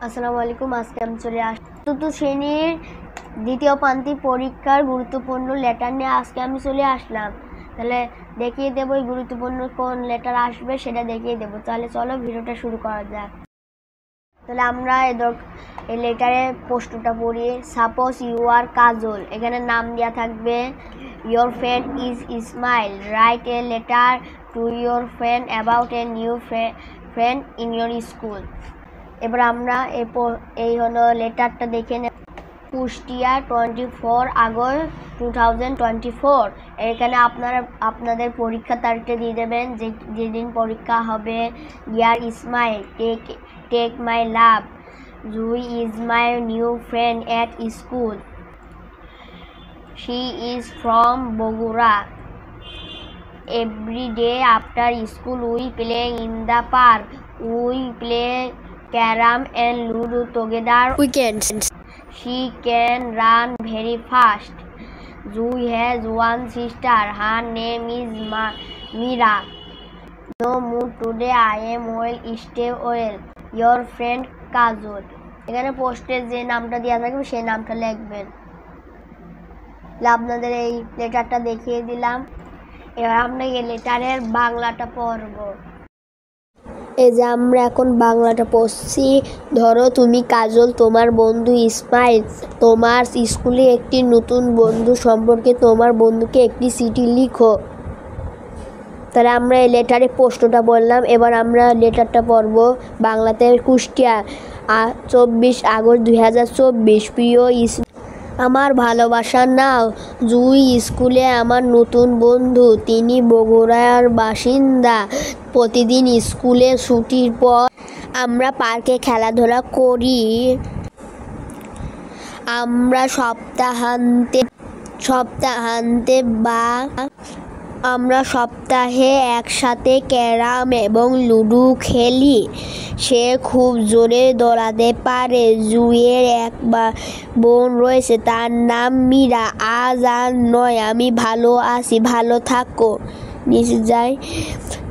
আসসালামু আলাইকুম। আজকে আমি চলে আসছি চতুর্থ শ্রেণীর দ্বিতীয় প্রান্তিক পরীক্ষার গুরুত্বপূর্ণ লেটার নিয়ে আজকে আমি চলে আসলাম। তাহলে দেখিয়ে দেবো এই গুরুত্বপূর্ণ কোন লেটার আসবে সেটা দেখিয়ে দেবো। তাহলে চলো ভিডিওটা শুরু করা যাক। তাহলে আমরা এই লেটারের প্রশ্নটা পড়ি। সাপোজ ইউ আর কাজল, এখানে নাম দেওয়া থাকবে। Your friend is Ismail, write a letter to your friend about a new friend in your school. এবার আমরা এই হলো লেটারটা দেখে নেব। কুষ্টিয়া 24 আগস্ট 2024। এখানে আপনাদের পরীক্ষার তারিখটা দিয়ে দেবেন, যেদিন পরীক্ষা হবে। ইয়ার Ismail, take my love, Jui is my new friend at school, she is from Bogura, every day after school we play in the park, we play carom and ludo together weekends, she can run very fast, Zui has one sister, her name is Mira, no mood today, I am well, stay well, your friend Kajol। এখানে পোস্টের যে নামটা দেওয়া থাকবে সেই নামটা লিখবেন। আপনাদের এই লেটারটা দেখিয়ে দিলাম। এবার আমরা এই লেটারের বাংলাটা পড়ব। এই যে আমরা এখন বাংলাটা পড়ছি। ধরো তুমি কাজল, তোমার বন্ধু ইসমাইল তোমার স্কুলে একটি নতুন বন্ধু সম্পর্কে তোমার বন্ধুকে একটি চিঠি লিখো। তাহলে আমরা এই লেটারে প্রশ্নটা বললাম। এবার আমরা লেটারটা পড়ব বাংলাতে। কুষ্টিয়া 24 আগস্ট 2024। প্রিয় আমার ভালোবাসার নাও জুই, স্কুলে আমার নতুন বন্ধু, তিনি বগুড়ার বাসিন্দা। প্রতিদিন স্কুলের ছুটির পর আমরা পার্কে খেলাধুলা করি। আমরা সপ্তাহে একসাথে ক্যারাম এবং লুডো খেলি। সে খুব জোরে দৌড়াতে পারে। জুইয়ের এক বোন রয়েছে, তার নাম মীরা। আজ আর নয়, আমি ভালো আছি, ভালো থাকো। নিচে যাই।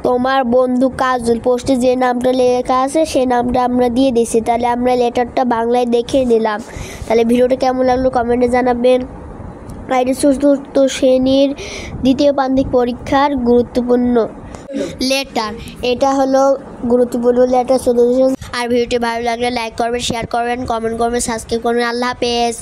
তোমার বন্ধু কাজল, পোস্টে যে নামটা লেখা আছে সেই নামটা আমরা দিয়ে দিয়েছি। তাহলে আমরা লেটারটা বাংলায় দেখে নিলাম। তাহলে ভিডিওটা কেমন লাগলো কমেন্টে জানাবেন। চতুর্থ শ্রেণীর দ্বিতীয় প্রান্তিক পরীক্ষার গুরুত্বপূর্ণ লেটার, এটা হলো গুরুত্বপূর্ণ লেটার চতুর্থ শ্রেণী। আর ভিডিওটি ভালো লাগলে লাইক করবেন, শেয়ার করবেন, কমেন্ট করবেন, সাবস্ক্রাইব করবেন। আল্লাহ হাফেজ।